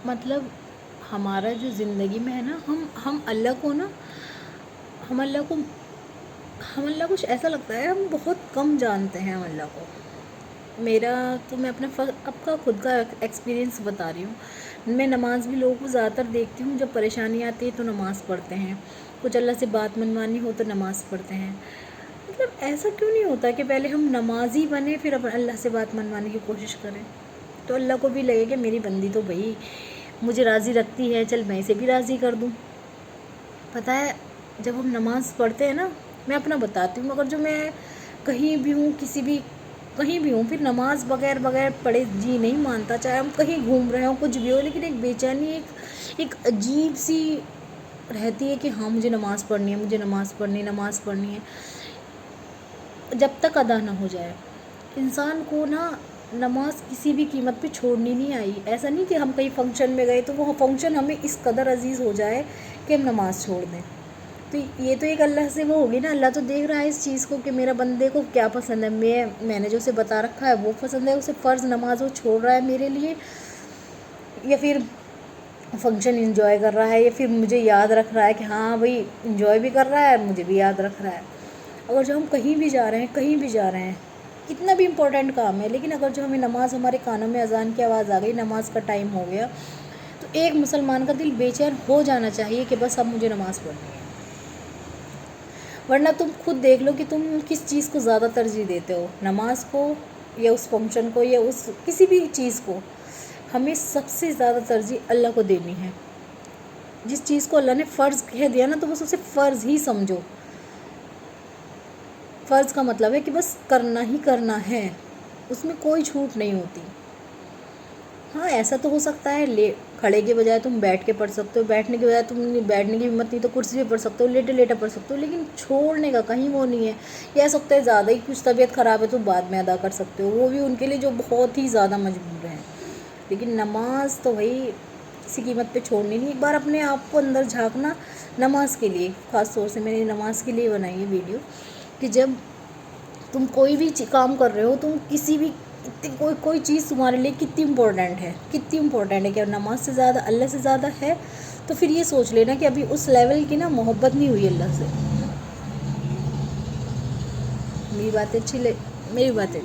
مطلب ہمارا جو زندگی میں ہے نا، ہم اللہ کو نا، ہم اللہ کو ہم اللہ کو ایسا لگتا ہے ہم بہت کم جانتے ہیں ہم اللہ کو۔ میرا تو میں اپنا اب کا خود کا ایکسپیرینس بتا رہی ہوں۔ میں نماز بھی لوگوں کو زیادہ تر دیکھتی ہوں، جب پریشانی آتی ہے تو نماز پڑھتے ہیں، کچھ اللہ سے بات منوانی ہو تو نماز پڑھتے ہیں۔ مطلب ایسا کیوں نہیں ہوتا کہ پہلے ہم نمازی بنیں پھر اب اللہ سے بات منوانے کی کوشش کریں، تو اللہ کو بھی لگے کہ میری بندی تو بھائی مجھے راضی رکھتی ہے، چل میں اسے بھی راضی کر دوں۔ پتہ ہے جب ہم نماز پڑھتے ہیں نا، میں اپنا بتاتی ہوں، اگر جو میں کہیں بھی ہوں، کہیں بھی ہوں، پھر نماز بغیر پڑھے جی نہیں مانتا، چاہے ہم کہیں گھوم رہے ہوں، کچھ بھی ہو، لیکن ایک بے چینی، ایک عجیب سی رہتی ہے کہ ہاں مجھے نماز پڑھنی ہے، نماز پڑھنی ہے، جب تک ادا نہ ہو جائے۔ انسان کو نا نماز کسی بھی قیمت پہ چھوڑنی نہیں آئی۔ ایسا نہیں کہ ہم کہیں فنکشن میں گئے تو وہ فنکشن ہمیں اس قدر عزیز ہو جائے کہ ہم نماز چھوڑ دیں، تو یہ تو ایک اللہ سے وہ ہوگی نا، اللہ تو دیکھ رہا ہے اس چیز کو کہ میرا بندے کو کیا پسند ہے، میں نے جو اسے بتا رکھا ہے وہ پسند ہے، اسے فرض نماز وہ چھوڑ رہا ہے میرے لیے، یا پھر فنکشن انجوائے کر رہا ہے، یا پھر مجھے یاد رکھ رہا ہے کہ ہاں بھائی انجوائے بھی کر رہا ہے، مجھے بھی یاد رکھ رہا ہے۔ اگر جو ہم کہیں بھی جا رہے ہیں کتنا بھی امپورٹنٹ کام ہے، لیکن اگر جو ہمیں نماز، ہمارے کانوں میں اذان کی آواز آ گئی، نماز کا ٹائم ہو گیا، تو ایک مسلمان کا دل بے چین ہو جانا چاہیے کہ بس اب مجھے نماز پڑھنی ہے۔ ورنہ تم خود دیکھ لو کہ تم کس چیز کو زیادہ ترجیح دیتے ہو، نماز کو یا اس فنکشن کو یا اس کسی بھی چیز کو۔ ہمیں سب سے زیادہ ترجیح اللہ کو دینی ہے۔ جس چیز کو اللہ نے فرض کہہ دیا نا، تو بس اسے فرض ہی سمجھو۔ فرض کا مطلب ہے کہ بس کرنا ہی کرنا ہے، اس میں کوئی چھوٹ نہیں ہوتی۔ ہاں ایسا تو ہو سکتا ہے کھڑے کے بجائے تم بیٹھ کے پڑھ سکتے ہو، بیٹھنے کے بجائے تم بیٹھنے کی ہمت نہیں تو کرسی پہ پڑھ سکتے ہو، لیٹے پڑھ سکتے ہو، لیکن چھوڑنے کا کہیں وہ نہیں ہے۔ یہ ایسا سکتا ہے زیادہ ہی کچھ طبیعت خراب ہے تو بعد میں ادا کر سکتے ہو، وہ بھی ان کے لیے جو بہت ہی زیادہ مجبور ہیں، لیکن نماز تو وہی کسی قیمت پہ چھوڑنی نہیں۔ ایک بار اپنے آپ کو اندر جھانکنا نماز کے لیے، خاص طور سے میں نے نماز کے لیے بنائی ہے ویڈیو، کہ جب تم کوئی بھی کام کر رہے ہو، تم کسی بھی کوئی چیز تمہارے لیے کتنی امپورٹنٹ ہے کہ نماز سے زیادہ، اللہ سے زیادہ ہے، تو پھر یہ سوچ لینا کہ ابھی اس لیول کی نا محبت نہیں ہوئی اللہ سے۔ میری باتیں